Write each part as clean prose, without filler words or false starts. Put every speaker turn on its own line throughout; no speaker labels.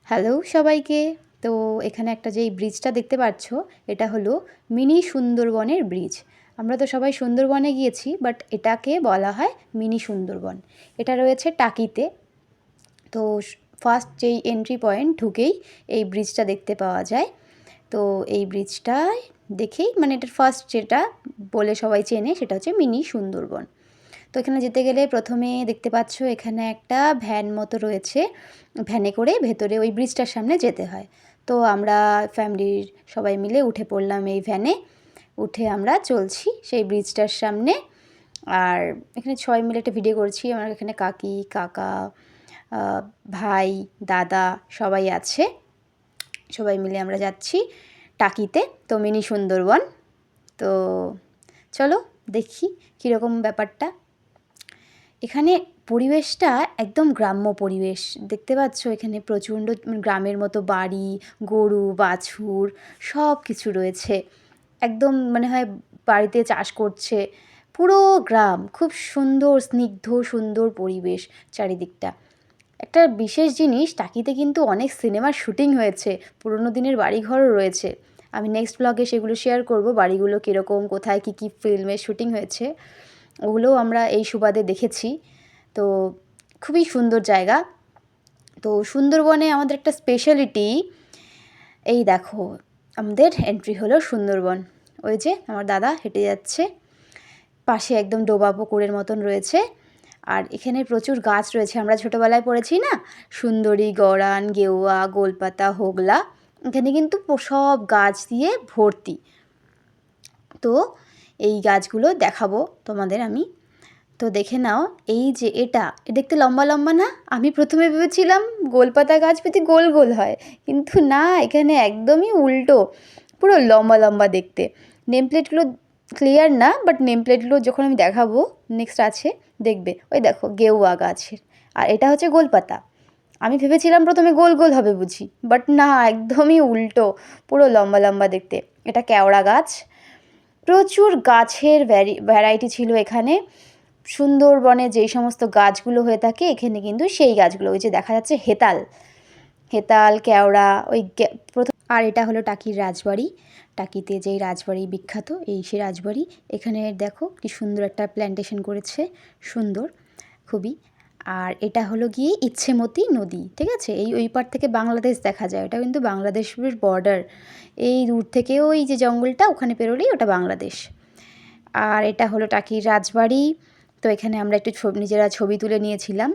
Hello সবাইকে। তো এখানে একটা যেই ব্রিজটা দেখতে পাচ্ছ, এটা হলো মিনি সুন্দরবনের ব্রিজ। আমরা তো সবাই সুন্দরবনে গিয়েছি, বাট এটাকে বলা হয় মিনি সুন্দরবন। এটা রয়েছে টাকিতে। তো ফার্স্ট যেই এন্ট্রি পয়েন্ট ঢুকেই এই ব্রিজটা দেখতে পাওয়া যায়। তো এই ব্রিজটায় দেখেই মানে এটার ফার্স্ট যেটা বলে সবাই চেনে সেটা হচ্ছে মিনি সুন্দরবন। তো এখানে যেতে গেলে প্রথমে দেখতে পাচ্ছ এখানে একটা ভ্যান মতো রয়েছে, ভ্যানে করে ভেতরে ওই ব্রিজটার সামনে যেতে হয়। তো আমরা ফ্যামিলির সবাই মিলে উঠে পড়লাম এই ভ্যানে, উঠে আমরা চলছি সেই ব্রিজটার সামনে। আর এখানে সবাই মিলে একটা ভিডিও করছি, আমার এখানে কাকি কাকা ভাই দাদা সবাই আছে, সবাই মিলে আমরা যাচ্ছি টাকিতে, তো মিনি সুন্দরবন। তো চলো দেখি কীরকম ব্যাপারটা। এখানে পরিবেশটা একদম গ্রাম্য পরিবেশ দেখতে পাচ্ছ। এখানে প্রচণ্ড গ্রামের মতো বাড়ি, গরু বাছুর সব কিছু রয়েছে। একদম মনে হয় বাড়িতে চাষ করছে। পুরো গ্রাম, খুব সুন্দর স্নিগ্ধ সুন্দর পরিবেশ চারিদিকটা। একটা বিশেষ জিনিস, টাকিতে কিন্তু অনেক সিনেমার শ্যুটিং হয়েছে, পুরোনো দিনের বাড়িঘরও রয়েছে। আমি নেক্সট ব্লগে সেগুলো শেয়ার করব, বাড়িগুলো কীরকম, কোথায় কী কী ফিল্মের শ্যুটিং হয়েছে ওগুলোও আমরা এই সুবাদে দেখেছি। তো খুবই সুন্দর জায়গা। তো সুন্দরবনে আমাদের একটা স্পেশালিটি, এই দেখো আমাদের এন্ট্রি হলো সুন্দরবন। ওই যে আমার দাদা হেঁটে যাচ্ছে, পাশে একদম ডোবা পুকুরের মতন রয়েছে। আর এখানে প্রচুর গাছ রয়েছে, আমরা ছোটোবেলায় পড়েছি না, সুন্দরী, গরান, গেওয়া, গোলপাতা, হোগলা, এখানে কিন্তু সব গাছ দিয়ে ভর্তি। তো এই গাছগুলো দেখাবো তোমাদের আমি। তো দেখে নাও, এই যে এটা দেখতে লম্বা লম্বা না, আমি প্রথমে ভেবেছিলাম গোলপাতা গাছ পেতে গোল গোল হয়, কিন্তু না, এখানে একদমই উল্টো, পুরো লম্বা লম্বা দেখতে। নেম প্লেটগুলো ক্লিয়ার না, বাট নেম প্লেটগুলো যখন আমি দেখাবো নেক্সট আছে দেখবে। ওই দেখো গেওয়া গাছের, আর এটা হচ্ছে গোলপাতা। আমি ভেবেছিলাম প্রথমে গোল গোল হবে বুঝি, বাট না, একদমই উল্টো, পুরো লম্বা লম্বা দেখতে। এটা কেওড়া গাছ। প্রচুর গাছের ভ্যারাইটি ছিল এখানে। সুন্দরবনে যেই সমস্ত গাছগুলো হয়ে থাকে এখানে কিন্তু সেই গাছগুলো, ওই যে দেখা যাচ্ছে হেতাল, হেতাল, কেওড়া, ওই প্রথম। আর এটা হলো টাকির রাজবাড়ি। টাকিতে যেই রাজবাড়ি বিখ্যাত, এই সে রাজবাড়ি। এখানে দেখো কি সুন্দর একটা প্ল্যান্টেশন করেছে, সুন্দর খুবই। আর এটা হলো গিয়ে ইচ্ছেমতি নদী, ঠিক আছে। এই ওই পার থেকে বাংলাদেশ দেখা যায়, ওটা কিন্তু বাংলাদেশের বর্ডার। এই দূর থেকে ওই যে জঙ্গলটা ওখানে পেরোলেই ওটা বাংলাদেশ। আর এটা হলো টাকির রাজবাড়ি। তো এখানে আমরা একটু নিজেরা ছবি তুলে নিয়েছিলাম।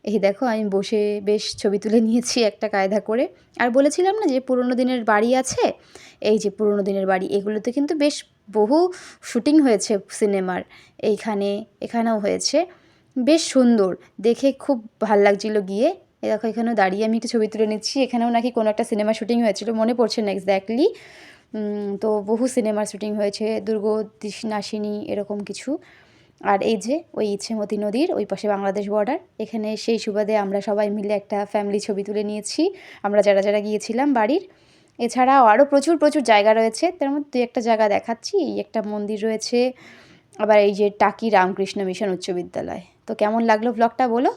এই দেখো আমি বসে বেশ ছবি তুলে নিয়েছি একটা কায়দা করে। আর বলেছিলাম না যে পুরোনো দিনের বাড়ি আছে, এই যে পুরোনো দিনের বাড়ি, এগুলোতে কিন্তু বেশ বহু শ্যুটিং হয়েছে সিনেমার। এখানেও হয়েছে, বেশ সুন্দর দেখে, খুব ভাল লাগছিলো গিয়ে। এই দেখো এখানেও দাঁড়িয়ে আমি একটু ছবি তুলে নিচ্ছি। এখানেও নাকি কোনো একটা সিনেমা শ্যুটিং হয়েছিল, মনে পড়ছে না এক্স্যাক্টলি। তো বহু সিনেমার শ্যুটিং হয়েছে, দুর্গনাশিনী এরকম কিছু। আর এই যে ওই ইচ্ছেমতি নদীর ওই পাশে বাংলাদেশ বর্ডার, এখানে সেই সুবাদে আমরা সবাই মিলে একটা ফ্যামিলি ছবি তুলে নিয়েছি, আমরা যারা যারা গিয়েছিলাম বাড়ির। এছাড়াও আরও প্রচুর প্রচুর জায়গা রয়েছে, তার মধ্যে দুই একটা জায়গা দেখাচ্ছি। এই একটা মন্দির রয়েছে, আবার এই যে টাকি রামকৃষ্ণ মিশন উচ্চ বিদ্যালয়। তো কেমন লাগলো ব্লগটা বলো।